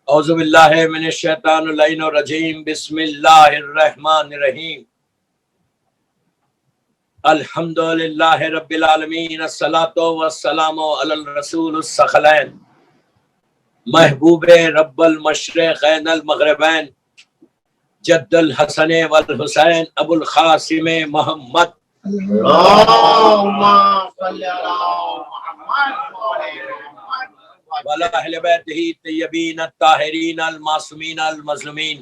اعوذ باللہ من الشیطان اللعین الرجیم بسم اللہ الرحمن الرحیم الحمدللہ رب العالمین الصلاۃ والسلام علی الرسول الثقلین محبوب رب المشرقین المغربین جد الحسن والحسین ابو القاسم محمد اللہم صلی علی محمد وعلی اہل بیتہ الطیبین الطاہرین المعصومین المظلومین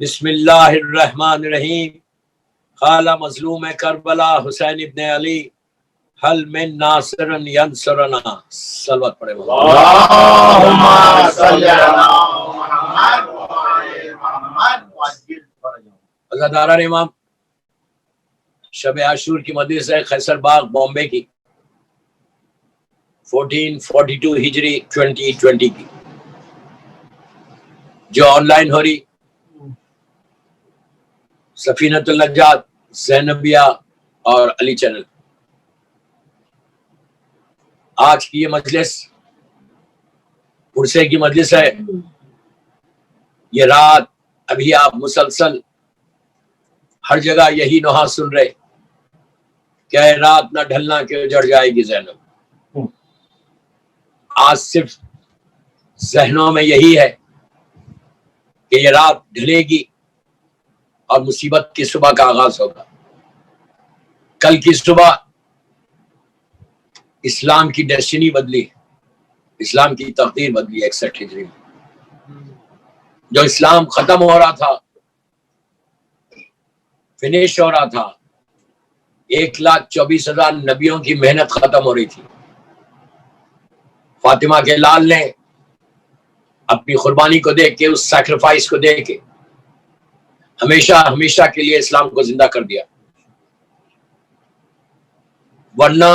بسم اللہ الرحمن الرحیم قال مظلوم کربلا حسین ابن علی حل من ناصر ینصرنا صلوات پڑھے اللہم صلی علی محمد وعلی محمد وعجل فرجہ. عزاداران امام، شب عاشور کی مجلس ہے خیسر باغ بامبے کی 1442 ہجری 2020 کی، جو آن لائن ہو رہی سفینۃ النجات، زینبیہ اور علی چینل. آج کی یہ مجلس پرسے کی مجلس ہے. یہ رات ابھی آپ مسلسل ہر جگہ یہی نوحہ سن رہے کہ اے رات نہ ڈھلنا کہ اجڑ جائے گی زینب. آج صرف ذہنوں میں یہی ہے کہ یہ رات ڈھلے گی اور مصیبت کی صبح کا آغاز ہوگا. کل کی صبح اسلام کی ڈیسٹنی بدلی، اسلام کی تقدیر بدلی. 61 ہجری میں جو اسلام ختم ہو رہا تھا، فنش ہو رہا تھا، 1,24,000 نبیوں کی محنت ختم ہو رہی تھی. فاطمہ کے لال نے اپنی قربانی کو دے کے، اس سیکریفائس کو دے کے ہمیشہ ہمیشہ کے لیے اسلام کو زندہ کر دیا. ورنہ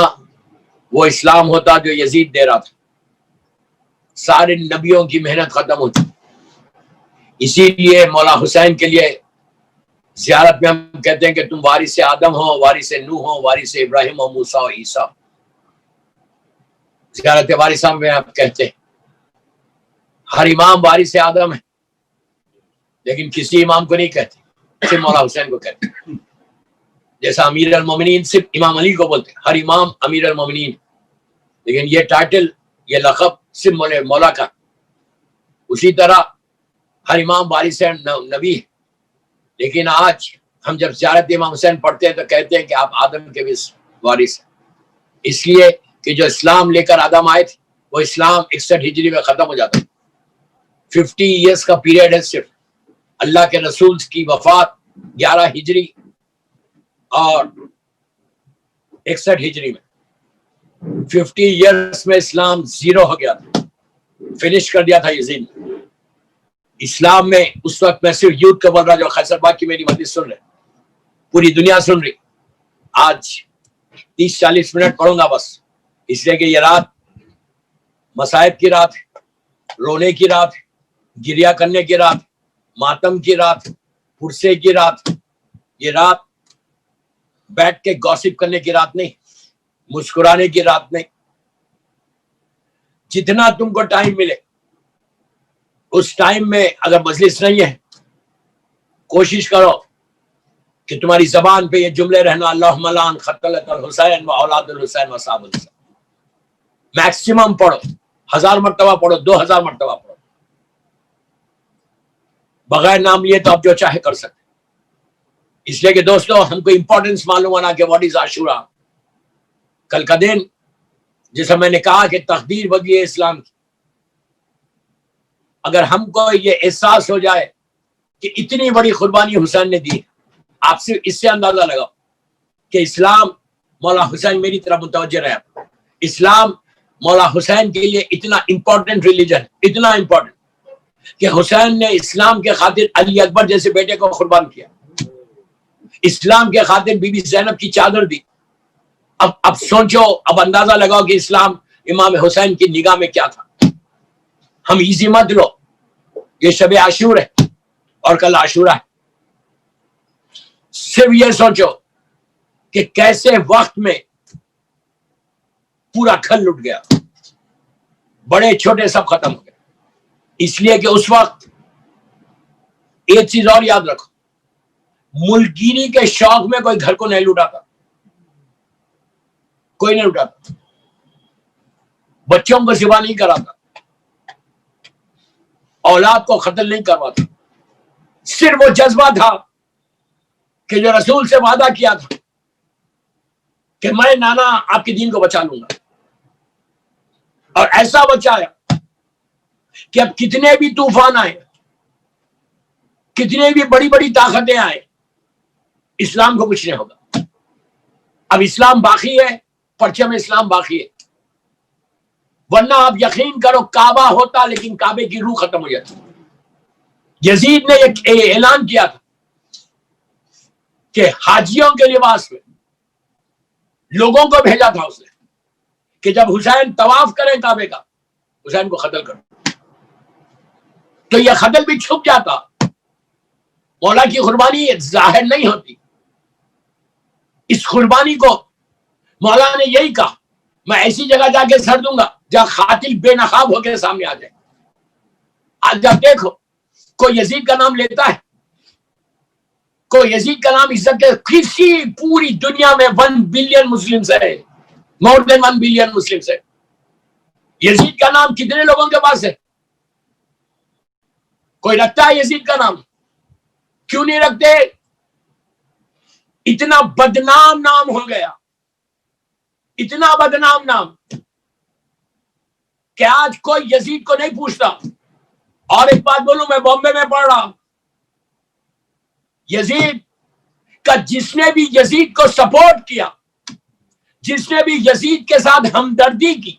وہ اسلام ہوتا جو یزید دے رہا تھا. سارے نبیوں کی محنت ختم ہوتی. اسی لیے مولا حسین کے لیے زیارت میں ہم کہتے ہیں کہ تم وارث آدم ہو، وارث نوح ہو، وارث ابراہیم ہو، موسیٰ و عیسیٰ. زیارت وارثہ میں آپ کہتے ہیں ہر امام وارث آدم ہے، لیکن کسی امام کو نہیں کہتے، صرف مولا حسین کو کہتے ہیں. جیسا امیر المومنین صرف امام علی کو بولتے ہیں، ہر امام امیر المومنین، لیکن یہ ٹائٹل، یہ لقب صرف مولا کا. اسی طرح ہر امام وارث نبی ہے، لیکن آج ہم جب زیارت امام حسین پڑھتے ہیں تو کہتے ہیں کہ آپ آدم کے بھی وارث ہیں. اس لیے کہ جو اسلام لے کر آدم آئے تھے وہ اسلام 61 ہجری میں ختم ہو جاتا ہے. 50 ایئرس کا پیریڈ ہے صرف. اللہ کے رسول کی وفات 11 ہجری اور 61 ہجری میں 50 ایئرس میں اسلام زیرو ہو گیا تھا، فنش کر دیا تھا یزید. اسلام میں اس وقت میں صرف یوتھ کا بول رہا جو خیسر باغ کی میری مجلس سن رہے، پوری دنیا سن رہی. آج 30-40 منٹ پڑھوں گا بس، اس لیے کہ یہ رات مصائب کی رات ہے، رونے کی رات ہے، گریہ کرنے کی رات، ماتم کی رات، پرسے کی رات. یہ رات بیٹھ کے گوسپ کرنے کی رات نہیں، مسکرانے کی رات نہیں. جتنا تم کو ٹائم ملے اس ٹائم میں اگر مجلس نہیں ہے، کوشش کرو کہ تمہاری زبان پہ یہ جملے رہنا، اللہم لعن قتلۃ الحسین و اولاد الحسین و اصحاب الحسین. میکسیمم پڑھو، 1000 مرتبہ پڑھو، 2000 مرتبہ پڑھو. بغیر نام لیے تو آپ جو چاہے کر سکتے. اس لیے کہ دوستو ہم کو امپورٹنس معلوم ہونا کہ واٹ از عاشورہ. کل کا دن جیسا میں نے کہا کہ تقدیر بدلی ہے اسلام کی. اگر ہم کو یہ احساس ہو جائے کہ اتنی بڑی قربانی حسین نے دی، آپ صرف اس سے اندازہ لگاؤ کہ اسلام مولا حسین میری طرف متوجہ رہا. اسلام مولا حسین کے لیے اتنا امپورٹنٹ ریلیجن، اتنا امپورٹنٹ کہ حسین نے اسلام کے خاطر علی اکبر جیسے بیٹے کو قربان کیا، اسلام کے خاطر بی بی زینب کی چادر دی. اب سوچو، اب اندازہ لگاؤ کہ اسلام امام حسین کی نگاہ میں کیا تھا. ہم ایزی مت لو، یہ شب عاشور ہے اور کل عاشورہ ہے. صرف یہ سوچو کہ کیسے وقت میں پورا کھل لٹ گیا، بڑے چھوٹے سب ختم ہو گئے. اس لیے کہ اس وقت ایک چیز اور یاد رکھو، ملکگیری کے شوق میں کوئی گھر کو نہیں لوٹاتا، کوئی نہیں لوٹاتا، بچوں کو ذبح نہیں کراتا، اولاد کو قتل نہیں کرواتا، صرف وہ جذبہ تھا کہ جو رسول سے وعدہ کیا تھا کہ میں نانا آپ کے دین کو بچا لوں گا، اور ایسا بچایا کہ اب کتنے بھی طوفان آئے، کتنے بھی بڑی بڑی طاقتیں آئے، اسلام کو کچھ نہیں ہوگا۔ اب اسلام باقی ہے، پرچم اسلام باقی ہے، ورنہ آپ یقین کرو کعبہ ہوتا لیکن کعبے کی روح ختم ہو جاتی۔ یزید نے یہ اعلان کیا تھا کہ حاجیوں کے لباس میں لوگوں کو بھیجا تھا اس نے کہ جب حسین طواف کریں کعبے کا، حسین کو قتل کرو، تو یہ قتل بھی چھپ جاتا، مولا کی قربانی ظاہر نہیں ہوتی۔ اس قربانی کو مولا نے یہی کہا، میں ایسی جگہ جا کے سر دوں گا جہاں قاتل بے نقاب ہو کے سامنے آ جائے۔ آج جب دیکھو کوئی یزید کا نام لیتا ہے، کوئی یزید کا نام عزت کے، کسی پوری دنیا میں 1 بلین مسلمز ہے، مور دین 1 بلین مسلمز ہے، یزید کا نام کتنے لوگوں کے پاس ہے؟ کوئی رکھتا ہے یزید کا نام؟ کیوں نہیں رکھتے؟ اتنا بدنام نام ہو گیا، اتنا بدنام نام کہ آج کوئی یزید کو نہیں پوچھتا۔ اور ایک بات بولوں، میں بامبے میں پڑھ رہا، یزید کا جس نے بھی یزید کو سپورٹ کیا، جس نے بھی یزید کے ساتھ ہمدردی کی،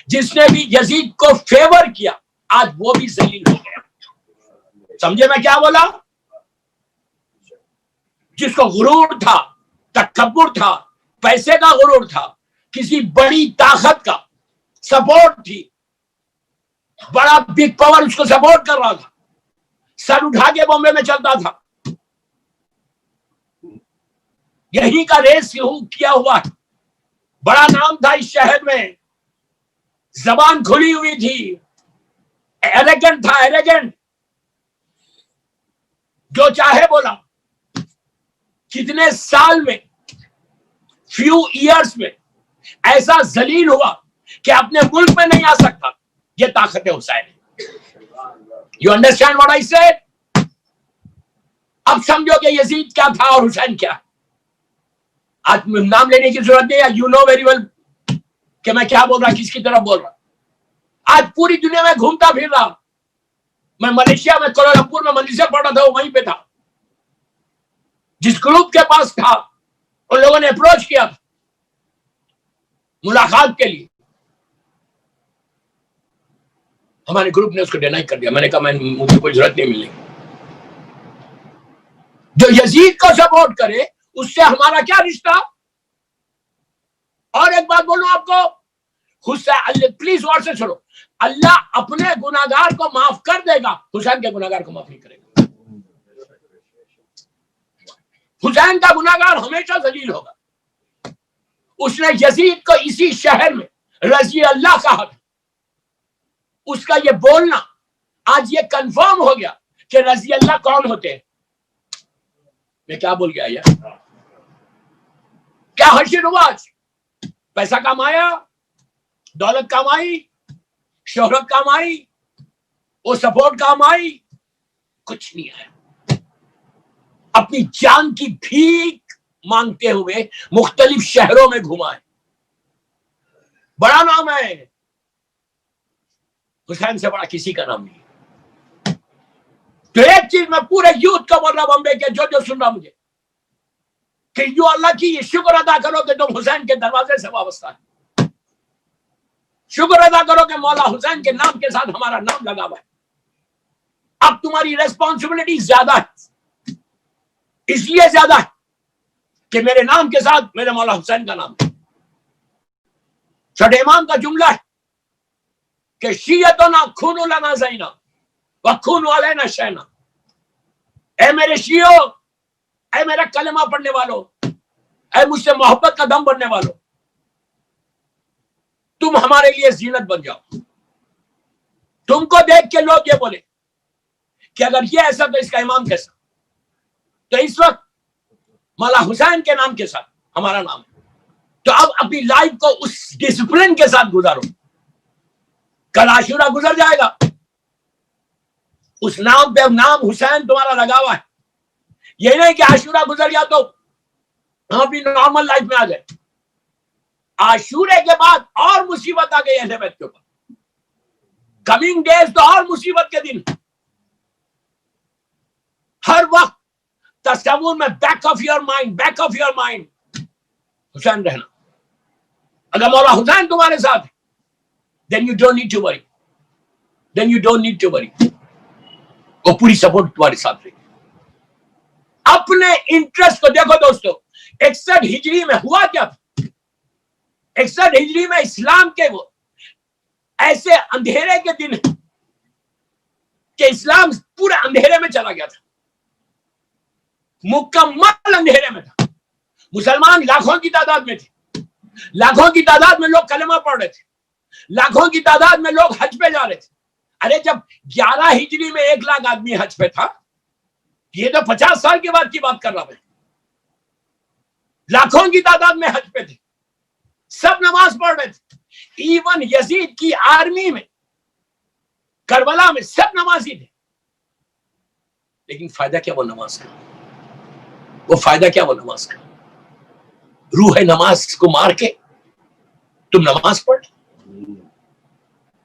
جس نے بھی یزید کو فیور کیا، آج وہ بھی ذلیل ہو گیا۔ سمجھے میں کیا بولا؟ جس کو غرور تھا، تکبر تھا، پیسے کا غرور تھا، کسی بڑی طاقت کا سپورٹ تھی، بڑا بگ پاور اس کو سپورٹ کر رہا تھا، سر اٹھا کے بامبے میں چلتا تھا، یہی کا ریس کیا ہوا ہے، بڑا نام تھا اس شہر میں، زبان کھلی ہوئی تھی، ایلیگنٹ تھا، ایلیگنٹ، جو چاہے بولا۔ کتنے سال میں، فیو ایئرز میں ایسا ذلیل ہوا کہ اپنے ملک میں نہیں آ سکتا۔ یہ طاقت Hussain. You understand what I said? اب سمجھو کہ یزید کیا تھا اور حسین کیا ہے۔ آج نام لینے کی ضرورت نہیں ہے، یو نو ویری ویل کہ میں کیا بول رہا، کس کی طرف بول رہا۔ آج پوری دنیا میں گھومتا پھر رہا، میں ملیشیا میں کوالالمپور میں مدرسے پڑھ رہا تھا، وہ وہیں پہ تھا، جس گروپ کے پاس تھا ان لوگوں نے اپروچ کیا تھا ملاقات کے لیے، ہمارے گروپ نے اس کو ڈینائی کر دیا۔ میں نے کہا مجھے کوئی ضرورت نہیں ملنے کی، جو یزید کو سپورٹ کرے اس سے ہمارا کیا رشتہ۔ اور ایک بات بولوں آپ کو، حسین پلیز غور سے سنو، اللہ اپنے گناہگار کو معاف کر دے گا، حسین کے گناہگار کو معاف نہیں کرے گا۔ حسین کا گناہگار ہمیشہ ذلیل ہوگا۔ اس نے یزید کو اسی شہر میں رضی اللہ کہا تھا، اس کا یہ بولنا آج یہ کنفرم ہو گیا کہ رضی اللہ کون ہوتے ہیں۔ میں کیا بول گیا یار؟ کیا حشر ہوا؟ آج پیسہ کمایا، دولت کمائی، شہرت کمائی، وہ سپورٹ کمائی، کچھ نہیں آیا۔ اپنی جان کی بھیک مانگتے ہوئے مختلف شہروں میں گھمائے، بڑا نام ہے، حسین سے بڑا کسی کا نام نہیں۔ تو ایک چیز میں پورے یوتھ کو بول رہا بمبے کے جو سن رہا مجھے، کہ یو اللہ کی یہ شکر ادا کرو کہ تم حسین کے دروازے سے وابستہ ہے، شکر ادا کرو کہ مولا حسین کے نام کے ساتھ ہمارا نام لگا ہوا ہے۔ اب تمہاری ریسپانسبلٹی زیادہ ہے، اس لیے زیادہ ہے کہ میرے نام کے ساتھ میرے مولا حسین کا نام ہے۔ چھٹے امام کا جملہ ہے کہ شیعتنا خونوا لنا زینا وخونوا علینا شینا، اے میرے شیعو، اے میرا کلمہ پڑھنے والو، اے مجھ سے محبت کا دم بننے والو، تم ہمارے لیے زینت بن جاؤ۔ تم کو دیکھ کے لوگ یہ بولے کہ اگر یہ ایسا تو اس کا امام کیسا. تو اس وقت مولا حسین کے نام کے ساتھ ہمارا نام ہے. تو اب اپنی لائف کو اس ڈسپلن کے ساتھ گزارو. کل عاشورہ گزر جائے گا, اس نام پہ نام حسین تمہارا لگا ہوا ہے. یہ نہیں کہ عاشورہ گزر گیا تو ہم اپنی نارمل لائف میں آ جائے. عاشورے کے بعد اور مصیبت آ گئی اہل بیت کے اوپر. کمنگ ڈیز تو اور مصیبت کے دن. ہر وقت تصور میں بیک آف یور مائنڈ حسین رہنا. اگر مولا حسین تمہارے ساتھ ہے then you don't need to worry. وہ پوری سپورٹ تمہارے ساتھ رہے. اپنے انٹرسٹ کو دیکھو دوستو. 61 ہجری میں ہوا کیا تھا؟ 61 ہجری میں اسلام کے وہ ایسے اندھیرے کے دن کہ اسلام پورے اندھیرے میں چلا گیا تھا, مکمل اندھیرے میں تھا. مسلمان لاکھوں کی تعداد میں تھے, لاکھوں کی تعداد میں لوگ کلمہ پڑھ رہے تھے, لاکھوں کی تعداد میں لوگ حج پہ جا رہے تھے. ارے جب 11 ہجری میں 1 لاکھ آدمی حج پہ تھا, یہ تو 50 سال کے بعد کی بات کر رہا میں. لاکھوں کی تعداد میں حج پہ تھے, سب نماز پڑھ رہے تھے. ایون یزید کی آرمی میں کربلا میں سب نمازی تھے. لیکن فائدہ کیا وہ نماز کا؟ روح نماز کو مار کے تم نماز پڑھ,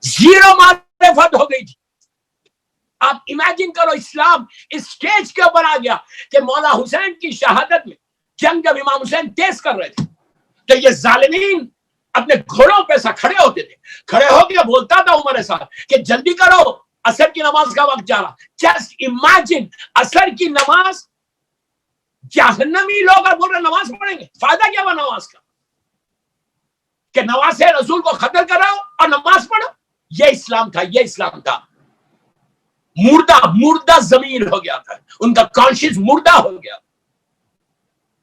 زیرو معرفت ہو گئی تھی. آپ امیجن کرو, اسلام اس سٹیج کے اوپر آ گیا کہ مولا حسین کی شہادت میں جنگ جب امام حسین تیز کر رہے تھے تو یہ ظالمین اپنے گھوڑوں پہ سا کھڑے ہوتے تھے. کھڑے ہو کے بولتا تھا عمر صاحب کہ جلدی کرو, عصر کی نماز کا وقت جا رہا. جسٹ امیجن, عصر کی نماز, جہنمی لوگ اور بول رہے نماز پڑھیں گے. فائدہ کیا ہوا نماز کا کہ نواز رسول کو قتل کراؤ اور نماز پڑھو. یہ اسلام تھا. مردہ زمین ہو گیا تھا, ان کا کانشیس مردہ ہو گیا.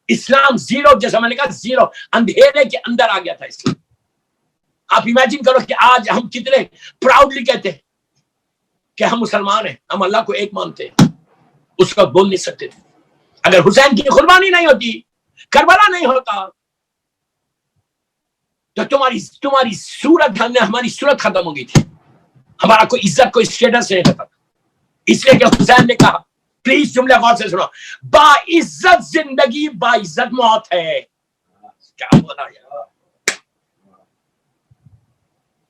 اسلام زیرو, جیسا میں نے کہا زیرو, اندھیرے کے اندر آ گیا تھا اسلام. آپ امیجن کرو کہ آج ہم کتنے پراؤڈلی کہتے ہیں کہ ہم مسلمان ہیں, ہم اللہ کو ایک مانتے ہیں. اس وقت بول نہیں سکتے تھے. اگر حسین کی قربانی نہیں ہوتی, کربلا نہیں ہوتا, تو تمہاری صورت, ہماری صورت ختم ہو گئی تھی. ہمارا کوئی عزت, کوئی اسٹیٹس نہیں رہتا. اس لیے کہ حسین نے کہا, پلیز جملے غور سے سنو, با عزت زندگی با عزت موت ہے. کیا بولا یار؟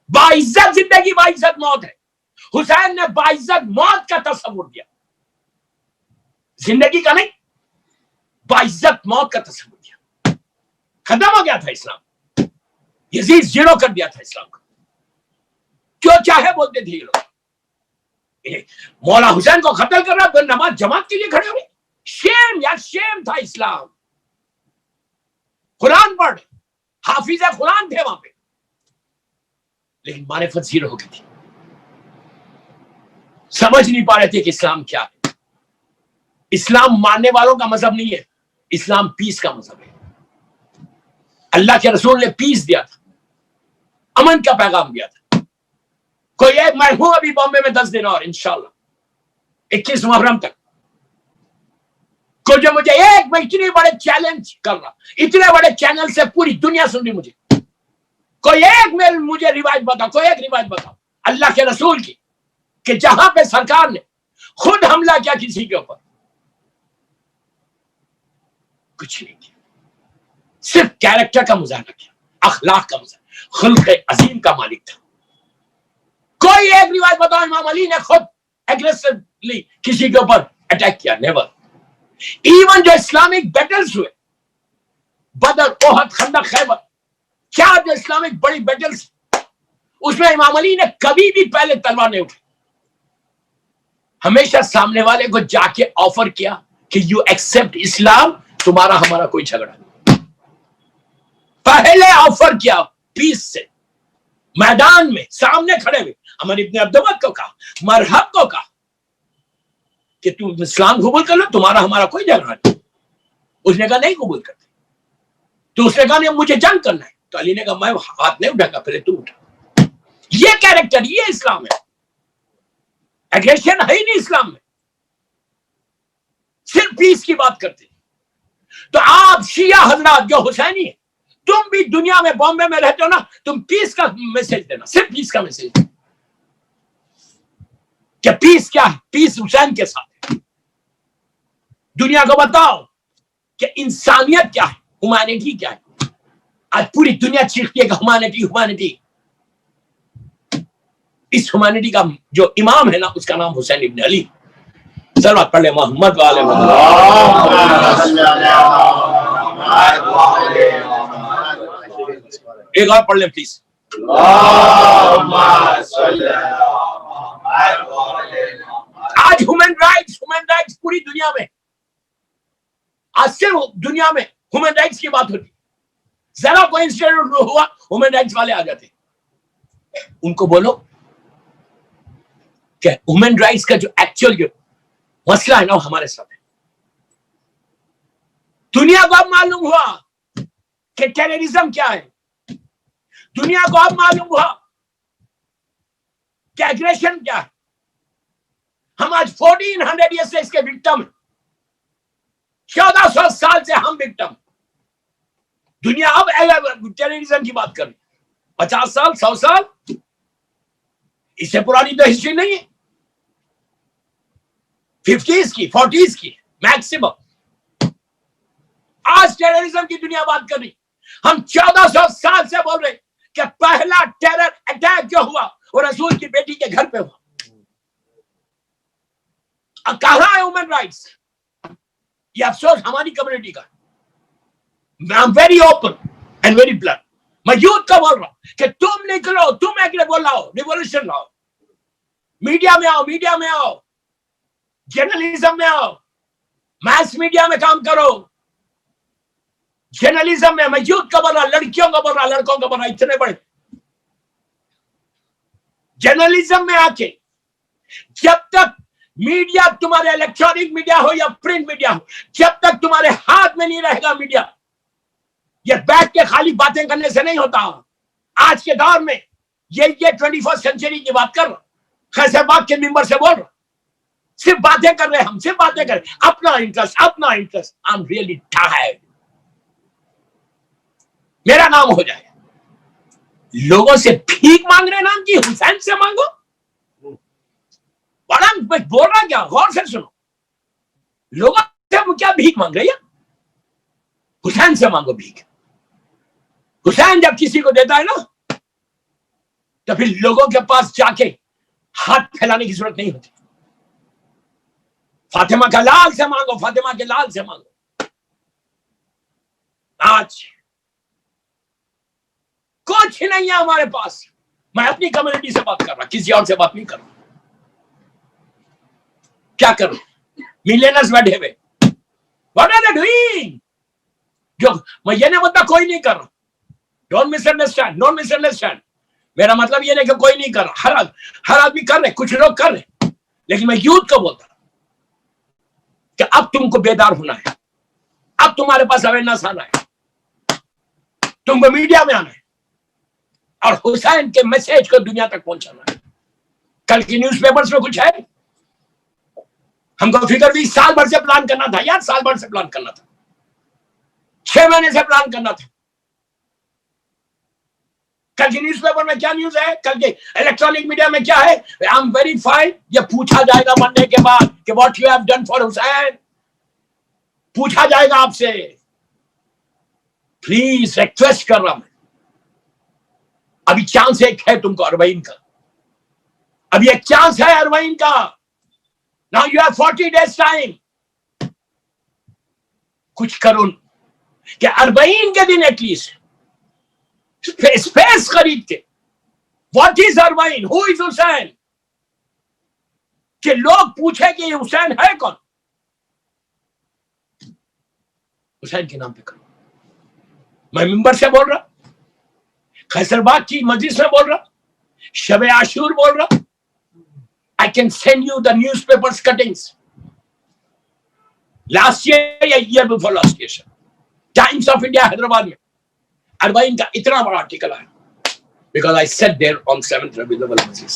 با عزت زندگی با عزت موت ہے. حسین نے با عزت موت کا تصور دیا, زندگی کا نہیں, با عزت موت کا تصور دیا. ختم ہو گیا تھا اسلام. یزید زیرو کر دیا تھا اسلام کو. جو چاہے بولتے تھے یہ لوگ. مولا حسین کو قتل کر رہا تو نماز جماعت کے لیے کھڑے ہوئے. شیم یا شیم تھا اسلام. قرآن پڑھ, حافظ قرآن تھے وہاں پہ, لیکن معرفت زیرو ہو گئی تھی. سمجھ نہیں پا رہے تھے کہ اسلام کیا ہے. اسلام ماننے والوں کا مذہب نہیں ہے, اسلام پیس کا مذہب ہے. اللہ کے رسول نے پیس دیا تھا, امن کا پیغام دیا تھا. کوئی ایک, میں ہوں ابھی بامبے میں 10 دن اور انشاءاللہ 21 محرم تک. جو مجھے میں اتنے بڑے چیلنج کر رہا, اتنے بڑے چینل سے پوری دنیا سن رہی مجھے, کوئی ایک مجھے روایت بتاؤ, کوئی ایک روایت بتاؤ اللہ کے رسول کی کہ جہاں پہ سرکار نے خود حملہ کیا کسی کے اوپر. کچھ نہیں کیا, صرف کیریکٹر کا مظاہرہ کیا, اخلاق کا مظاہرہ, خلق عظیم کا مالک تھا. کوئی ایک روایت بتاؤ امام علی نے خود ایگریسولی کسی کے اوپر اٹیک کیا. نیور. ایون جو اسلامک بیٹلز ہوئے, بدر, احد, خندق, خیبر, 4 جو اسلامک بڑی بیٹلز, اس میں امام علی نے کبھی بھی پہلے تلوار نہیں اٹھائی. ہمیشہ سامنے والے کو جا کے آفر کیا کہ یو ایکسپٹ اسلام, تمہارا ہمارا کوئی جھگڑا نہیں. پہلے آفر کیا پیس سے, میدان میں سامنے کھڑے ہوئے. عمر ابن عبدالوہاب کو کہا, مرحب کو کہا کہ تم اسلام قبول کر لو, تمہارا ہمارا کوئی جھگڑا نہیں. اس نے کہا نہیں قبول کرتے. تو اس نے کہا نہیں مجھے جنگ کرنا ہے. تو علی نے کہا میں ہاتھ نہیں اٹھا گا, پہلے تو اٹھا. یہ کیریکٹر, یہ اسلام ہے. ایگریشن ہے ہی نہیں اسلام میں, صرف پیس کی بات کرتے. تو آپ شیعہ حضرات جو حسینی ہیں, تم بھی دنیا میں بامبے میں رہتے ہو نا, تم پیس کا میسج دینا, صرف پیس کا میسج دینا کہ پیس کیا ہے, پیس حسین کے ساتھ ہے. دنیا کو بتاؤ کہ انسانیت کیا ہے, ہیومینٹی کیا ہے. آج پوری دنیا چیختی ہے کہ ہیومینٹی ہیومینٹی. اس ہیومینٹی کا جو امام ہے نا, اس کا نام حسین ابن علی. صلوات پڑھ لیں محمد والے محمد. ایک اور پڑھ لیں پلیز. آج ہیومن رائٹس پوری دنیا میں, آج صرف دنیا میں ہیومن رائٹس کی بات ہوتی. ذرا کوئی انسیڈنٹ ہوا, ہیومن رائٹس والے آ جاتے. ان کو بولو کہ ہیومن رائٹس کا جو ایکچوئل جو مسئلہ ہے نا, وہ ہمارے ساتھ ہے. دنیا کو اب معلوم ہوا کہ ٹیررزم کیا ہے. دنیا کو اب معلوم ہوا کہ ایگریشن کیا ہے. ہم آج 1400 ایئر سے اس کے وکٹم ہیں. 1400 سال سے ہم وکٹم. دنیا اب ٹیررزم کی بات کر رہی. 50 سال 100 سال اس سے پرانی تو ہسٹری نہیں ہے. 50s کی 40s کی میکسیمم. آج ٹیررزم کی دنیا بات کر رہی. ہم 1400 سال سے بول رہے کہ پہلا ٹیرر اٹیک جو ہوا وہ رسول کی بیٹی کے گھر پہ ہوا. کہاں ہے ہیومن رائٹس؟ یہ افسوس ہماری کمیونٹی کا. میں very open and very blunt. میں یوتھ کا بول رہا ہوں کہ تم نکلو, تم ایک بول رہا ہو ریولیوشن لاؤ. میڈیا میں آؤ, میڈیا میں آؤ, جرنلزم میں آؤ, میس میڈیا میں کام کرو. جرنلزم میں یوتھ کا بول رہا, لڑکیوں کا بول رہا, لڑکوں کا بول رہا. اتنے بڑے جرنلزم میں آ کے جب تک میڈیا تمہارے الیکٹرانک میڈیا ہو یا پرنٹ میڈیا ہو, جب تک تمہارے ہاتھ میں نہیں رہے گا میڈیا, یہ بیٹھ کے خالی باتیں کرنے سے نہیں ہوتا. آج کے دور میں یہ 21 سینچری کی بات کر رہا, خیسر باغ کے ممبر سے بول رہا. صرف باتیں کر رہے, ہم صرف باتیں کر رہے, اپنا انٹرسٹ اپنا انٹرسٹ. I'm really tired. میرا نام ہو جائے. لوگوں سے بھیک مانگ رہے نام کی, حسین سے مانگو. بڑا بول رہا کیا, غور سے سنو. لوگوں سے کیا بھیک مانگ رہے ہیں؟ حسین سے مانگو بھیک. حسین جب کسی کو دیتا ہے نا, تو پھر لوگوں کے پاس جا کے ہاتھ پھیلانے کی ضرورت نہیں ہوتی. فاطمہ کا لال سے مانگو, فاطمہ کے لال سے مانگو. آج کچھ نہیں ہے ہمارے پاس. میں اپنی کمیونٹی سے بات کر رہا, کسی اور سے بات نہیں کر رہا. کیا کروں؟ ملینرز بیٹھے ہوئے. What are they doing? جو میں یہ نہیں بولتا کوئی نہیں کر رہا. Don't misunderstand, don't misunderstand. میرا مطلب یہ نہیں کہ کوئی نہیں کر رہا. ہر آدمی کر رہے, کچھ لوگ کر رہے. لیکن میں یوتھ کو بولتا کہ اب تم کو بیدار ہونا ہے. اب تمہارے پاس اویئرنس آنا ہے. تم کو میڈیا میں آنا ہے اور حسین کے میسج کو دنیا تک پہنچانا ہے. کل کی نیوز پیپرز میں کچھ ہے؟ ہم کو فکر بھی سال بھر سے پلان کرنا تھا یار, سال بھر سے پلان کرنا تھا, 6 مہینے سے پلان کرنا تھا. کل کی نیوز پیپر میں کیا نیوز ہے, کل کے الیکٹرانک میڈیا میں کیا ہے؟ I am verified. یہ پوچھا جائے گا مرنے کے بعد کہ what you have done for Hussain. پوچھا جائے گا آپ سے. پلیز ریکویسٹ کر رہا ہوں. ابھی چانس ایک ہے تم کو اربعین کا. ابھی ایک چانس ہے اربعین کا. Now you have 40 days time. کچھ کرو کہ اربعین کے دن ایٹ لیسٹ اسپیس خرید کے واٹ از اربعین, ہو از حسین, کہ لوگ پوچھے کہ یہ حسین ہے کون. حسین کے نام پہ کرو. میں ممبر سے بول رہا, خیسر باغ کی مجلس میں بول رہا, شب عاشور بول رہا. I can send you the newspapers cuttings. Last year یا year before last year, Times of India Hyderabad میں اربعین کا اتنا بڑا آرٹیکل آیا. Because I sat there on 7th Rabiul Awwal Majlis.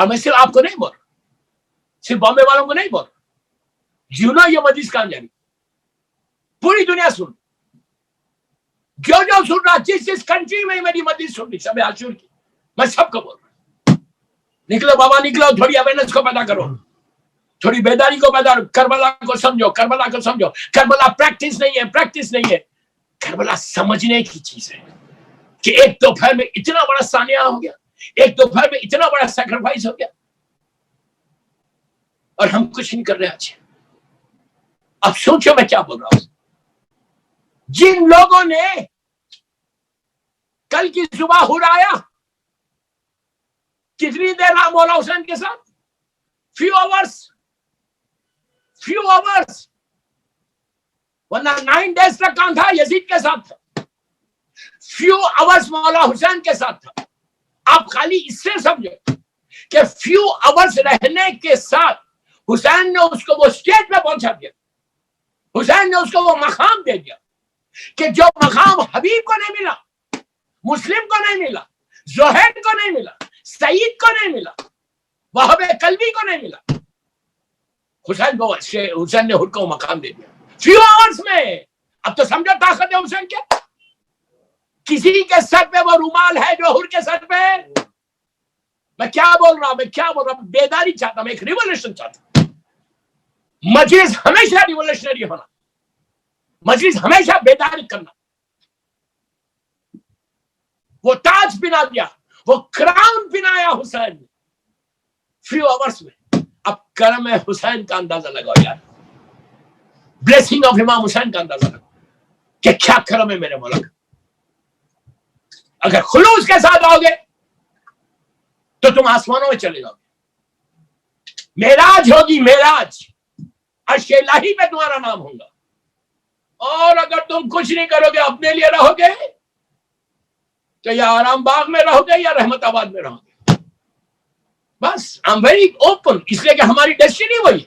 اور میں صرف آپ کو نہیں بول رہا، صرف بامبے والوں کو نہیں بول رہا، جیونا یہ مجلس کہاں جاری، پوری دنیا سن، جو سن رہا، جس کنٹری میں میری مجلس سن رہی، سب عاشور کی، میں سب کو بول رہا ہوں، نکلو بابا نکلو، تھوڑی اویئرنس کو پیدا کرو، تھوڑی بیداری کو پیدا کرو، کربلا کو سمجھو، کربلا کو سمجھو، کربلا پریکٹس نہیں ہے، پریکٹس نہیں ہے، کربلا سمجھنے کی چیز ہے کہ ایک دوپہر میں اتنا بڑا سانیہ ہو گیا، ایک دوپہر میں اتنا بڑا سیکریفائس ہو گیا، اور ہم کچھ نہیں کر رہے آج۔ اب سوچو میں کیا بول رہا ہوں، جن لوگوں نے کل کی صبح ہرایا، کتنی دیر رہا مولا حسین کے ساتھ؟ فیو آورس، ورنہ 9 days تک کہاں تھا؟ یزید کے ساتھ تھا، فیو آورس مولا حسین کے ساتھ تھا۔ آپ خالی اس سے سمجھو کہ فیو آورس رہنے کے ساتھ حسین نے اس کو وہ اسٹیج پہ پہنچا دیا، حسین نے اس کو وہ مقام دے دیا کہ جو مقام حبیب کو نہیں ملا، مسلم کو نہیں ملا، زہید کو نہیں ملا، سعید کو نہیں ملا، وہاب قلبی کو نہیں ملا، حسین نے خود کو مقام دے دیا فیو آورس میں۔ اب تو سمجھو طاقت ہے حسین کیا، کسی کے سر پہ وہ رومال ہے جو حر کے سر پہ۔ میں کیا بول رہا ہوں، بیداری چاہتا ہوں، میں ایک ریولیوشن چاہتا ہوں۔ مجلس ہمیشہ ریولیوشنری ہونا، مجلس ہمیشہ بیداری کرنا۔ وہ تاج پہنا دیا، وہ کراؤن پہنایا حسین نے فیو آورس میں۔ اب کرم حسین کا اندازہ لگاؤ یار، بلیسنگ آف امام حسین کا اندازہ لگاؤ کہ کیا کرم ہے میرے مولا کا۔ اگر خلوص کے ساتھ آؤ گے تو تم آسمانوں میں چلے جاؤ گے، معراج ہوگی، معراج، عرش الہی پہ تمہارا نام ہوگا۔ اور اگر تم کچھ نہیں کرو گے، اپنے لیے رہو گے، تو یا آرام باغ میں رہو گے یا رحمت آباد میں رہو گے۔ بس آئی ایم ویری اوپن، اس لیے کہ ہماری ڈیسٹینی وہی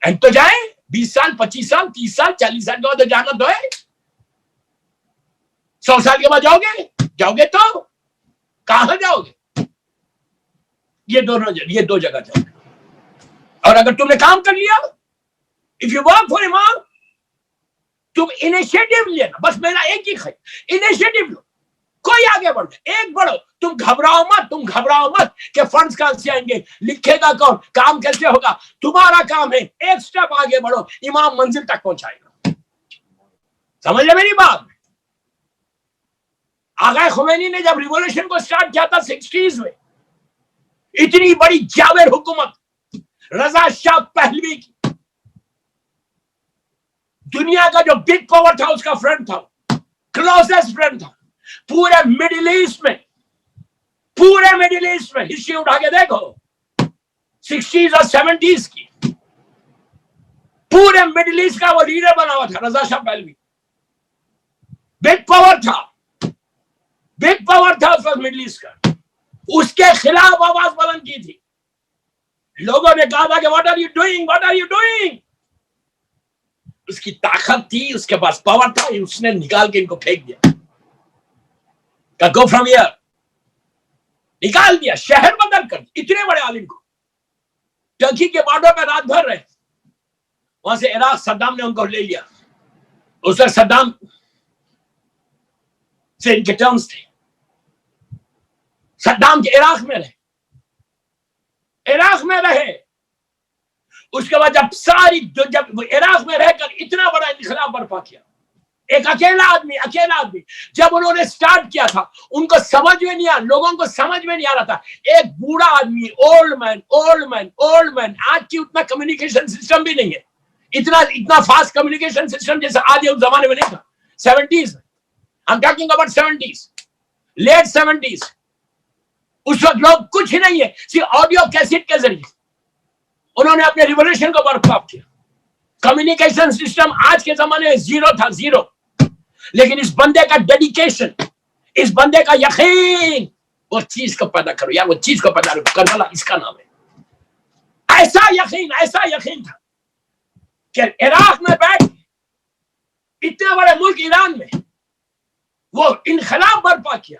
ہے۔ تو جائیں 20 سال 25 سال 30 سال 40 سال کے بعد تو جانا تو ہے، 100 سال کے بعد جاؤ گے تو کہاں جاؤ گے؟ یہ دو جگہ جاؤ گے۔ اور اگر تم نے کام کر لیا، if you work for امام، تم انیشیٹو لینا، بس میرا ایک ہی انیشیٹو لو، کوئی آگے بڑھ جائے، ایک بڑھو، تم گھبراؤ مت کہ فنڈز کہاں سے آئیں گے، لکھے گا کون، کام کیسے ہوگا۔ تمہارا کام ہے ایک سٹیپ آگے بڑھو، امام منزل تک پہنچائے گا۔ سمجھ لے میری بات۔ آغا خمینی نے جب ریولیوشن کو سٹارٹ کیا تھا 60s میں، اتنی بڑی جاوید حکومت رضا شاہ پہلوی کی، دنیا کا جو بگ پاور تھا اس کا فرینڈ تھا، کلوزسٹ فرینڈ تھا، پورے مڈل ایسٹ میں ہسٹری اٹھا کے دیکھو 60s اور 70s کی، پورے مڈل ایسٹ کا وہ لیڈر بنا ہوا تھا رضا شاہ پہلوی، بگ پاور تھا اس وقت مڈل ایسٹ کا، اس کے خلاف آواز بلند کی تھی، لوگوں نے کہا تھا کہ what are you doing؟ اس کی طاقت تھی، اس کے پاس پاور تھا، اس نے نکال کے ان کو پھینک دیا، کہ go from here، نکال دیا، شہر بدل کر، اتنے بڑے عالم کو ٹرکی کے بارڈر پہ رات بھر رہے، وہاں سے عراق صدام نے ان کو لے لیا، اس وقت صدام سے ان کے ٹرمز تھے، صدام کے عراق میں رہے، اس کے بعد جب عراق میں رہ کر اتنا بڑا انقلاب برپا کیا، ایک اکیلا آدمی، جب انہوں نے سٹارٹ کیا تھا ان کو سمجھ میں نہیں آیا، لوگوں کو سمجھ میں نہیں آ رہا تھا، ایک بوڑھا آدمی، اولڈ مین، آج کی اتنا کمیونیکیشن سسٹم بھی نہیں ہے، اتنا فاسٹ کمیونیکیشن سسٹم جیسے آج اس زمانے میں نہیں تھا، 70s میں، I'm talking about 70s، late 70s، اس وقت لوگ کچھ نہیں ہے، صرف آڈیو کیسٹ کے ذریعے انہوں نے اپنے ریولیوشن کو برپا کیا۔ کمیونیکیشن سسٹم آج کے زمانے میں زیرو، لیکن اس بندے کا ڈیڈیکیشن، اس بندے کا یقین، وہ چیز کو پیدا کرو یار، وہ چیز کو پیدا کرو، کربلا اس کا نام ہے۔ ایسا یقین تھا کہ عراق میں بیٹھ اتنے بڑے ملک ایران میں وہ انقلاب برپا کیا،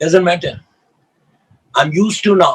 doesn't matter, I'm used to now,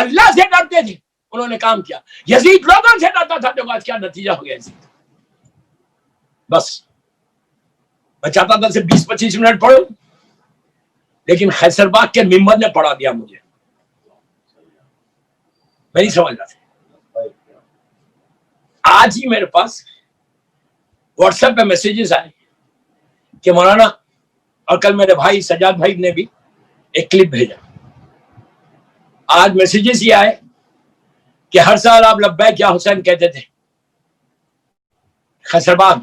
اللہ سے ڈرتے تھے، انہوں نے کام کیا. یزید لوگوں سے ڈرتا تھا، دیکھو آج کیا نتیجہ ہو گیا یزید. بس میں چاہتا تھا صرف 20-25 منٹ پڑھوں، لیکن خیصر باغ کے ممبر نے پڑھا دیا مجھے. میں نہیں سمجھ رہا تھا. آج ہی میرے پاس واٹس ایپ پہ میسیجز آئے کہ مولانا، اور کل میرے بھائی سجاد بھائی نے بھی ایک کلپ بھیجا. آج میسیجز یہ آئے کہ ہر سال آپ لبیک یا حسین کہتے تھے خیصر باغ،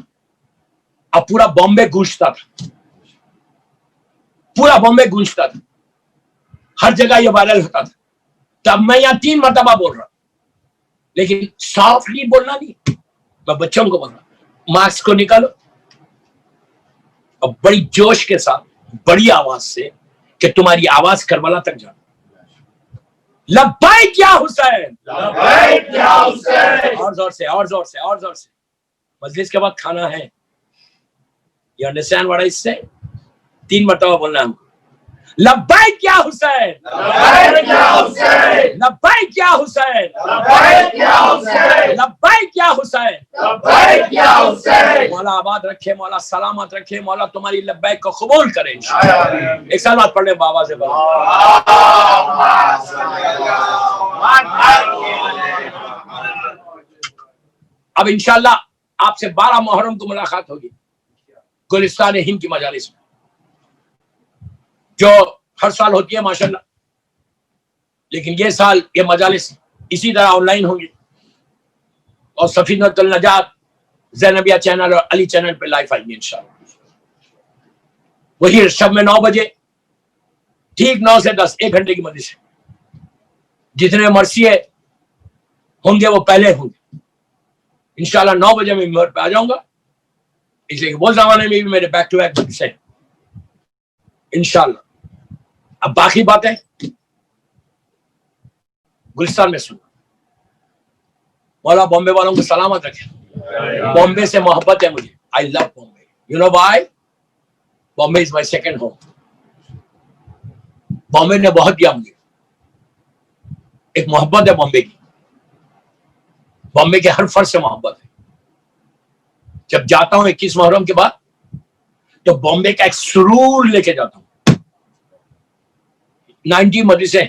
اب پورا بامبے گونجتا تھا، پورا بامبے گونجتا تھا، ہر جگہ یہ وائرل ہوتا تھا. تب میں یہاں 3 مرتبہ بول رہا ہوں، لیکن سافٹلی بولنا نہیں، میں بچوں کو بول رہا ہوں ماسک کو نکالو اور بڑی جوش کے ساتھ بڑی آواز سے کہ تمہاری آواز کربلا تک جائے. لبیک یا حسین، لبیک یا حسین. اور زور سے، اور زور سے، اور زور سے. مجلس کے وقت کھانا ہے. You understand what I say? 3 مرتبہ بولنا ہم. لبیک یا حسین، لبیک یا حسین. لبیک یا حسین، لبیک یا حسین. لبیک یا حسین. لبیک یا حسین. مولا آباد رکھے، مولا سلامت رکھے، مولا تمہاری لبیک کو قبول کرے انشاءاللہ. ایک سال بعد پڑھ لیں بابا سے بابا. اب انشاءاللہ آپ سے 12 محرم کو ملاقات ہوگی گلستان ہند کی مجالس میں، جو ہر سال ہوتی ہے ماشاءاللہ، لیکن یہ سال یہ مجالس اسی طرح آن لائن ہوں گی، اور سفینۃ النجات زینبیہ چینل اور علی چینل پہ لائیو آئیں گے انشاءاللہ. وہی شب میں 9 بجے، ٹھیک 9 سے 10، 1 گھنٹے کی مجلس ہے. جتنے مرثیے ہوں گے وہ پہلے ہوں گے انشاءاللہ. 9 بجے میں ممبر پہ آ جاؤں گا، اس لیے کہ وہ زمانے میں بھی میرے بیک ٹو بیک مجلس ہیں انشاءاللہ. اب باقی باتیں گلستان میں سنو. مولا بامبے والوں کو سلامت رکھے. بامبے سے محبت ہے مجھے. I love Bombay. You know why? Bombay is my second home. Bombay نے بہت دیا مجھے. ایک محبت ہے بامبے کی، بامبے کے ہر فرد سے محبت ہے. جب جاتا ہوں 21 محرم کے بعد تو بامبے کا ایک سرور لے کے جاتا ہوں. 90 مجلسیں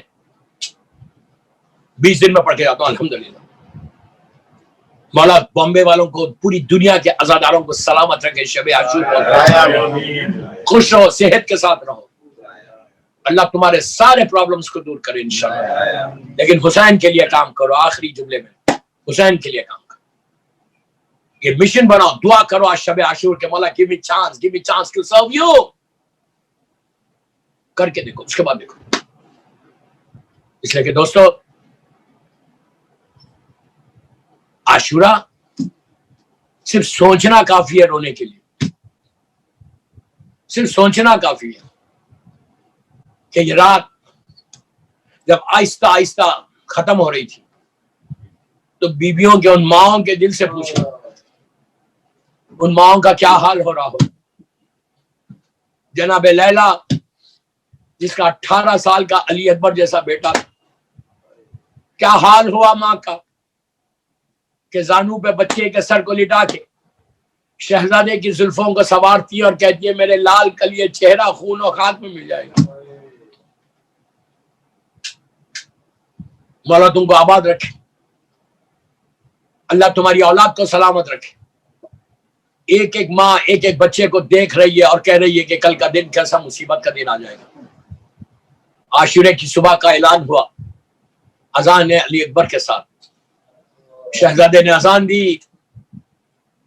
20 دن میں پڑھ کے جاتا ہوں الحمدللہ. مولا بامبے والوں کو، پوری دنیا کے عزاداروں کو سلامت رکھے. شب عاشور خوش رہو، صحت کے ساتھ رہو. اللہ تمہارے سارے پرابلمز کو دور کرے انشاءاللہ. لیکن حسین کے لیے کام کرو. آخری جملے میں حسین کے لیے کام کرو. یہ مشن بناؤ، دعا کرو آج شب عاشور کے مولا give me chance to serve you. کر کے دیکھو، اس کے بعد دیکھو. اس لیے کہ دوستو، عاشورہ صرف سوچنا کافی ہے رونے کے لیے. صرف سوچنا کافی ہے کہ یہ رات جب آہستہ آہستہ ختم ہو رہی تھی تو بیویوں کے، ان ماؤں کے دل سے پوچھنا، ان ماؤں کا کیا حال ہو رہا ہو. جناب لیلا جس کا 18 سال کا علی اکبر جیسا بیٹا تھا، کیا حال ہوا ماں کا کہ زانو پہ بچے کے سر کو لٹا کے شہزادے کی زلفوں کو سوارتی اور کہتی ہے میرے لال کلیے چہرہ خون و خاک میں مل جائے گا. مولا تم کو آباد رکھے، اللہ تمہاری اولاد کو سلامت رکھے. ایک ایک ماں ایک ایک بچے کو دیکھ رہی ہے اور کہہ رہی ہے کہ کل کا دن کیسا مصیبت کا دن آ جائے گا. عاشورے کی صبح کا اعلان ہوا، اذان علی اکبر کے ساتھ. شہزادے نے اذان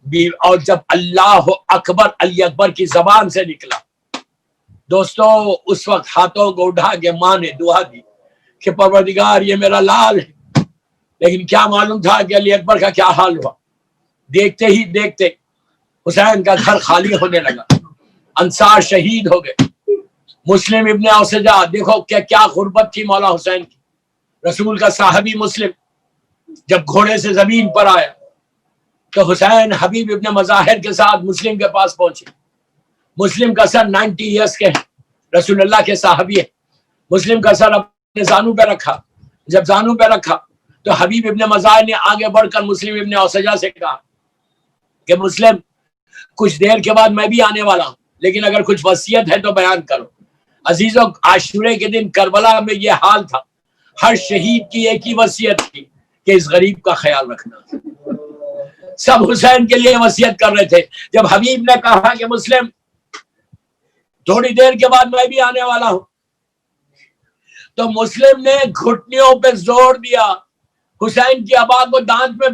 دی اور جب اللہ اکبر علی اکبر کی زبان سے نکلا، دوستو اس وقت ہاتھوں کو اٹھا کے ماں نے دعا دی کہ پروردگار یہ میرا لال ہے. لیکن کیا معلوم تھا کہ علی اکبر کا کیا حال ہوا. دیکھتے ہی دیکھتے حسین کا گھر خالی ہونے لگا، انصار شہید ہو گئے. مسلم ابن اوسجا، دیکھو کہ کیا غربت تھی مولا حسین کی. رسول کا صحابی مسلم جب گھوڑے سے زمین پر آیا تو حسین حبیب ابن مظاہر کے ساتھ مسلم کے پاس پہنچے. مسلم کا سر 90 ایئرس کے ہیں، رسول اللہ کے صحابی ہے. مسلم کا سر اپنے زانو پہ رکھا، جب زانو پہ رکھا تو حبیب ابن مظاہر نے آگے بڑھ کر مسلم ابن اوسجہ سے کہا کہ مسلم کچھ دیر کے بعد میں بھی آنے والا ہوں، لیکن اگر کچھ وصیت ہے تو بیان کرو۔ عزیزوں، عاشورے کے دن کربلا میں یہ حال تھا، ہر شہید کی ایک ہی وصیت تھی کہ اس غریب کا خیال رکھنا۔ سب حسین کے لیے وصیت کر رہے تھے۔ جب حبیب نے کہا کہ مسلم تھوڑی دیر کے بعد میں بھی آنے والا ہوں، تو مسلم نے گھٹنیوں پہ زور دیا، حسین کی ابا کو دانت میں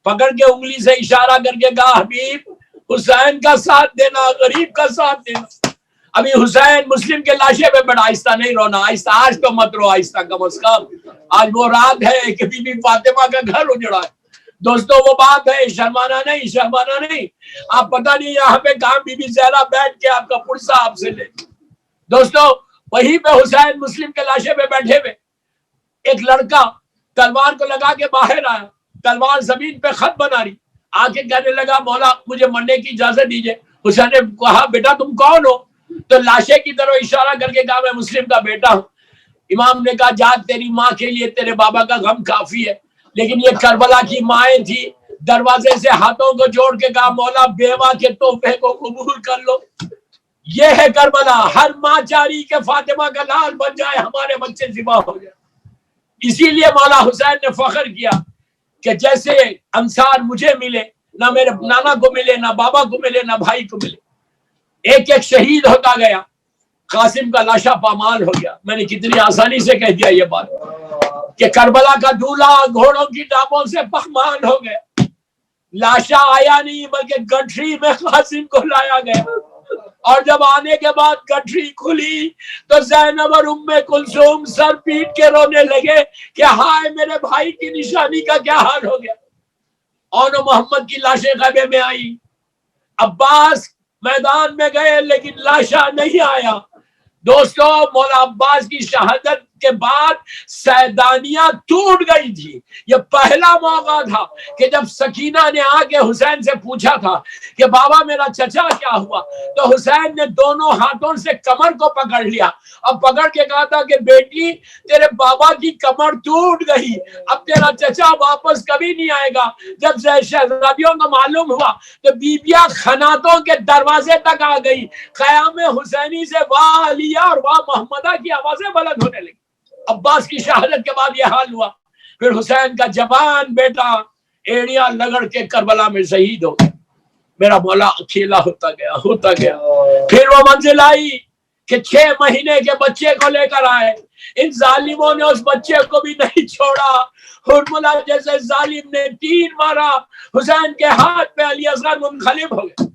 پکڑ کے انگلی سے اشارہ کر کے کہا حبیب حسین کا ساتھ دینا، غریب کا ساتھ دینا۔ ابھی حسین مسلم کے لاشے پہ بیٹھا، آہستہ نہیں رونا، آہستہ آج تو مت رو، آہستہ کم از کم، آج وہ رات ہے کہ بی بی فاطمہ کا گھر اجڑا ہے۔ دوستو وہ بات ہے، شرمانا نہیں۔ آپ پتہ نہیں یہاں پہ کہاں بی بی زہرا بیٹھ کے آپ کا پرسہ آپ سے لے۔ دوستو وہیں پہ حسین مسلم کے لاشے پہ بیٹھے ہوئے، ایک لڑکا تلوار کو لگا کے باہر آیا، تلوار زمین پہ خط بنا رہی، آ کے کہنے لگا مولا مجھے مرنے کی اجازت دیجئے۔ حسین نے کہا بیٹا تم کون ہو؟ تو لاشے کی طرف اشارہ کر کے کہا میں مسلم کا بیٹا ہوں۔ امام نے کہا جا تیری ماں کے لیے تیرے بابا کا غم کافی ہے، لیکن یہ کربلا کی مائیں تھی، دروازے سے ہاتھوں کو جوڑ کے کہا مولا بیوہ کے تحفے کو قبول کر لو۔ یہ ہے کربلا، ہر ماں چاہی کہ فاطمہ کا لال بن جائے، ہمارے بچے ذبح ہو جائے۔ اسی لیے مولا حسین نے فخر کیا کہ جیسے انصار مجھے ملے، نہ میرے نانا کو ملے، نہ بابا کو ملے، نہ بھائی کو ملے۔ ایک ایک شہید ہوتا گیا، قاسم کا لاشا پامال ہو گیا۔ میں نے کتنی آسانی سے کہہ دیا یہ بات کہ کربلا کا دولہا گھوڑوں کی ٹانپوں سے پامال ہو گیا۔ لاشا آیا نہیں بلکہ گٹھری میں قاسم کو لایا گیا، اور جب آنے کے بعد گٹھری کھلی تو زینب اور ام کلثوم سر پیٹ کے رونے لگے کہ ہائے میرے بھائی کی نشانی کا کیا حال ہو گیا۔ اور محمد کی لاشیں خیمے میں آئی، عباس میدان میں گئے لیکن لاشا نہیں آیا۔ دوستو مولا عباس کی شہادت کے بعد سیدانیہ ٹوٹ گئی تھی۔ یہ پہلا موقع تھا کہ جب سکینہ نے آ کے حسین سے پوچھا تھا کہ بابا میرا چچا کیا ہوا، تو حسین نے دونوں ہاتھوں سے کمر کو پکڑ لیا اور پکڑ کے کہا تھا کہ بیٹی تیرے بابا کی کمر ٹوٹ گئی، اب تیرا چچا واپس کبھی نہیں آئے گا۔ جب شہزادیوں کو معلوم ہوا تو بیبیاں خناتوں کے دروازے تک آ گئی، قیام حسینی سے واہ علیہ اور واہ محمدہ کی آوازیں بلند ہونے لگی۔ عباس کی شہادت کے بعد یہ حال ہوا۔ پھر حسین کا جوان بیٹا ایڑیاں لگڑ کے کربلا میں شہید ہو گیا۔ میرا مولا اکیلا ہوتا گیا۔ پھر وہ منزل آئی کہ 6 مہینے کے بچے کو لے کر آئے۔ ان ظالموں نے اس بچے کو بھی نہیں چھوڑا۔ حرملہ جیسے ظالم نے تیر مارا، حسین کے ہاتھ پہ علی اصغر منقلب ہو گئے۔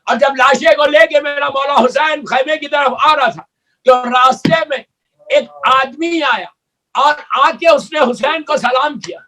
اور جب لاشے کو لے کے میرا مولا حسین خیمے کی طرف آ رہا تھا تو راستے میں ایک آدمی آیا اور آ کے اس نے حسین کو سلام کیا۔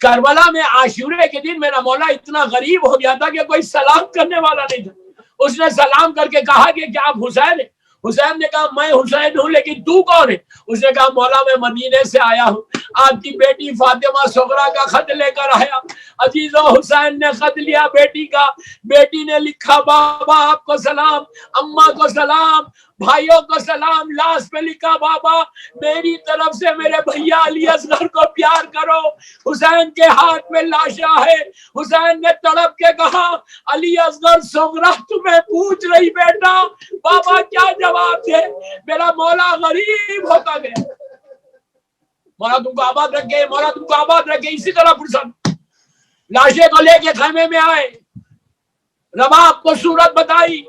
کربلا میں عاشورے کے دن میرا مولا اتنا غریب ہو گیا تھا کہ کوئی سلام کرنے والا نہیں تھا۔ اس نے سلام کر کے کہا کہ کیا آپ حسین ہیں؟ حسین نے کہا میں حسین ہوں لیکن تو کون ہے؟ اس نے کہا مولا میں مدینے سے آیا ہوں، آپ کی بیٹی فاطمہ صغرا کا خط لے کر آیا۔ عزیزو حسین نے خط لیا بیٹی کا، بیٹی نے لکھا بابا آپ کو سلام، اماں کو سلام، بھائیوں کو سلام، لاس پہ لکھا بابا میری طرف سے میرے بھیا علی اصغر کو پیار کرو۔ حسین کے ہاتھ میں لاشا ہے۔ حسین نے تڑپ کے کہا علی اصغر صغرا تمہیں پوچھ رہی بیٹا، بابا کیا جواب دے؟ میرا مولا غریب ہوتا گیا۔ مولا تم کو آباد رکھے، مولا تم کو آباد رکھے۔ اسی طرح فرصت لاشے کو لے کے خیمے میں آئے، رباب کو صورت بتائی،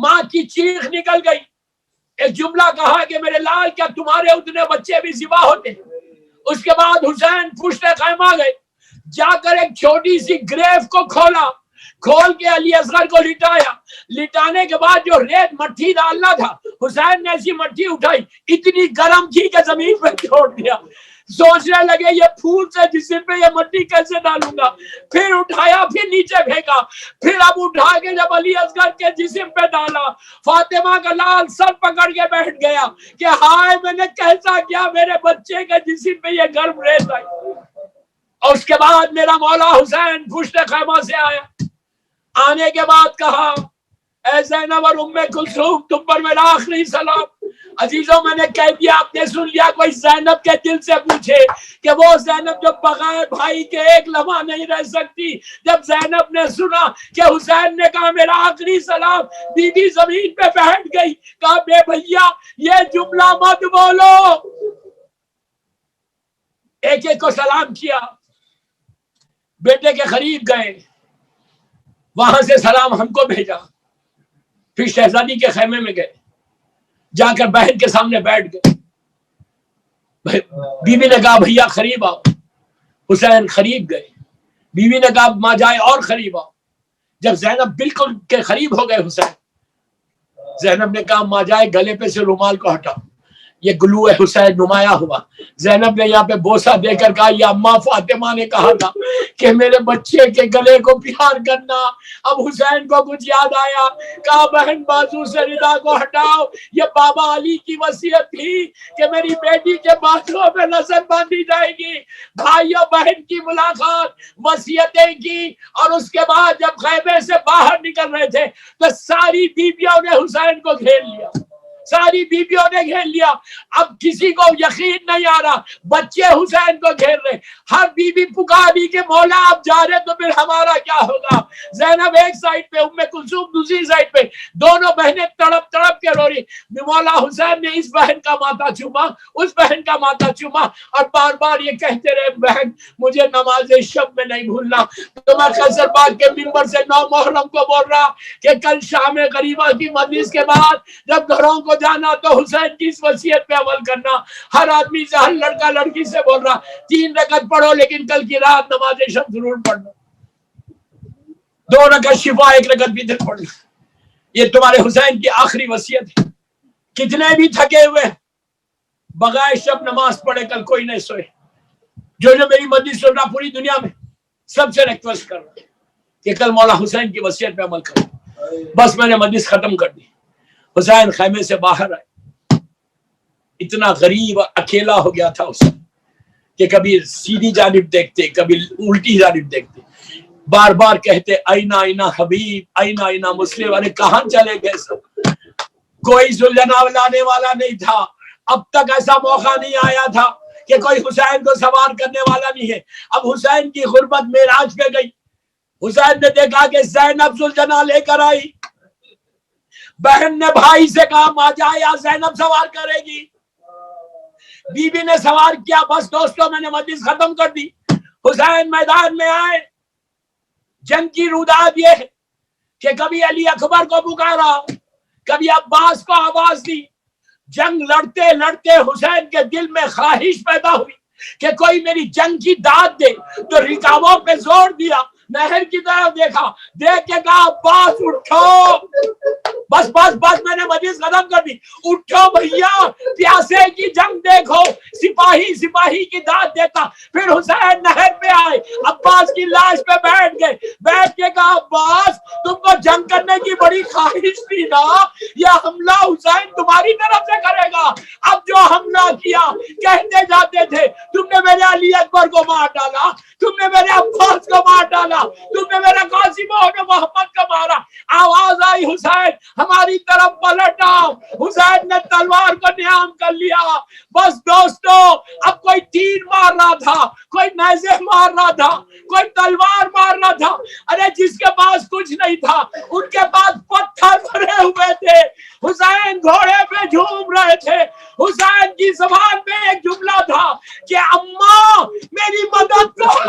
ماں کی چیخ نکل گئی، ایک جملہ کہا کہ میرے لال کیا تمہارے اتنے بچے بھی ذبح ہوتے ہیں؟ اس کے بعد حسین پشت خیمہ گئے، جا کر ایک چھوٹی سی گریف کو کھول کے علی اصغر کو لٹایا۔ لٹانے کے بعد جو ریت مٹھی ڈالنا تھا حسین نے ایسی مٹھی اٹھائی، اتنی گرم تھی کہ زمین پہ چھوڑ دیا۔ سوچنے لگے یہ پھول سے جسم پہ یہ مٹی کیسے ڈالوں گا، پھر اٹھایا، پھر نیچے پھینکا، پھر اب اٹھا کے جب علی اصغر کے جسم پہ ڈالا، فاطمہ کا لال سر پکڑ کے بیٹھ گیا کہ ہائے میں نے کیسا کیا، میرے بچے کے جسم پہ یہ گرم ریت آئی۔ اور اس کے بعد میرا مولا حسین پشت خیمہ سے آیا، آنے کے بعد کہا اے زینب اور ام کلثوم تم پر میرا آخری سلام۔ عزیزوں میں نے کہہ دیا، آپ نے سن لیا، کوئی زینب کے دل سے پوچھے کہ وہ زینب جو بغیر بھائی کے ایک لمحہ نہیں رہ سکتی، جب زینب نے سنا کہ حسین نے کہا میرا آخری سلام، بی بی زمین پہ بیٹھ گئی، کہا بے بھیا یہ جملہ مت بولو۔ ایک ایک کو سلام کیا، بیٹے کے قریب گئے، وہاں سے سلام ہم کو بھیجا، پھر شہزادی کے خیمے میں گئے، جا کر بہن کے سامنے بیٹھ گئے۔ بیوی نے کہا بھیا قریب آؤ، حسین قریب گئے، بیوی نے کہا ماں جائے اور قریب آؤ۔ جب زینب بالکل کے قریب ہو گئے حسین، زینب نے کہا ماں جائے گلے پہ سے رومال کو ہٹاؤ، یہ گلو حسین نمایاں ہوا۔ زینب نے یہاں پہ بوسہ دے کر کہا یہ اماں فاطمہ نے کہا تھا کہ میرے بچے کے گلے کو پیار کرنا۔ اب حسین کو کچھ یاد آیا، کہا بہن بازو سے ردا کو ہٹاؤ، یہ بابا علی کی وصیت تھی کہ میری بیٹی کے بازو میں نظر باندھی جائے گی۔ بھائیو بہن کی ملاقات، وصیتیں کی، اور اس کے بعد جب خیمے سے باہر نکل رہے تھے تو ساری بیویوں نے حسین کو گھیر لیا، ساری بیویوں نے گھیر لیا۔ اب کسی کو یقین نہیں آ رہا، بچے حسین کو گھیر رہے، ہر بیوی پکاری کہ مولا آپ جا رہے تو پھر ہمارا کیا ہوگا۔ زینب ایک سائڈ پہ، ام کلثوم دوسری سائڈ پہ، دونوں بہنیں تڑپ تڑپ کے رو رہی۔ مولا حسین نے اس بہن کا ماتھا چوما، اس بہن کا ماتھا چوما، اور بار بار یہ کہتے رہے بہن مجھے نماز شب میں نہیں بھولنا۔ تو میں قیصر پاک کے منبر سے 9 محرم کو بول رہا کہ کل شام غریبہ کی مجلس کے بعد جب گھروں کو جانا تو حسین کی اس وصیت پہ عمل کرنا۔ ہر آدمی سے، ہر لڑکا لڑکی سے بول رہا 3 رکعت پڑھو لیکن کل کی رات نماز شب ضرور پڑھنا، 2 رکعت شفا، 1 رکعت وتر پڑھنا۔ یہ تمہارے حسین کی آخری وصیت ہے۔ کتنے بھی تھکے ہوئے بغیر شب نماز پڑھے کل کوئی نہیں سوئے۔ جو میری مجلس سن رہا پوری دنیا میں سب سے ریکویسٹ کر رہا کہ کل مولا حسین کی وصیت پہ عمل کرو۔ بس میں نے مجلس ختم کر دی، حسین خیمے سے باہر آئے، اتنا غریب اور اکیلا ہو گیا تھا اسے کہ کبھی سیدھی جانب دیکھتے، کبھی الٹی جانب دیکھتے، بار بار کہتے اینا اینا حبیب، اینا اینا مسلم، ارے کہاں چلے گئے سب۔ کوئی سلجھانے لانے والا نہیں تھا، اب تک ایسا موقع نہیں آیا تھا کہ کوئی حسین کو سوار کرنے والا نہیں ہے۔ اب حسین کی غربت معراج پہ گئی، حسین نے دیکھا کہ زینب سلجھانا لے کر آئی، بہن نے بھائی سے کہا ماں جا یا زینب سوار کرے گی، بی بی نے سوار کیا۔ بس دوستوں میں نے مجلس ختم کر دی، حسین میدان میں آئے۔ جنگ کی روداد یہ ہے کہ کبھی علی اکبر کو پکارا، کبھی عباس کو آواز دی۔ جنگ لڑتے لڑتے حسین کے دل میں خواہش پیدا ہوئی کہ کوئی میری جنگ کی داد دے، تو رکابوں پہ زور دیا، نہر کی طرف دیکھا، دیکھ کے کہا عباس اٹھو، بس بس بس میں نے مجلس ختم کر دی، اٹھو بھیا، پیاسے کی جنگ دیکھو، سپاہی سپاہی کی داد دیتا۔ پھر حسین نہر پہ آئے، عباس کی لاش پہ بیٹھ گئے، بیٹھ کے کہا عباس تم کو جنگ کرنے کی بڑی خواہش تھی نا، یہ حملہ حسین تمہاری طرف سے کرے گا۔ اب جو حملہ کیا، کہتے جاتے تھے تم نے میرے علی اکبر کو مار ڈالا، تم نے میرے عباس کو مار ڈالا، تم نے میرے قاسم و محمد کو مارا۔ آواز آئی حسین ہماری طرف پلٹ آؤ۔ حسین نے تلوار کو نیام کر لیا۔ بس دوستو اب کوئی تیر مار رہا تھا، کوئی نیزے مار رہا تھا، کوئی تلوار مار رہا تھا، ارے جس کے پاس کچھ نہیں تھا ان کے پاس پتھر بھرے ہوئے تھے۔ حسین گھوڑے پہ جھوم رہے تھے، حسین کی زبان میں ایک جملہ تھا کہ اماں میری مدد کرو۔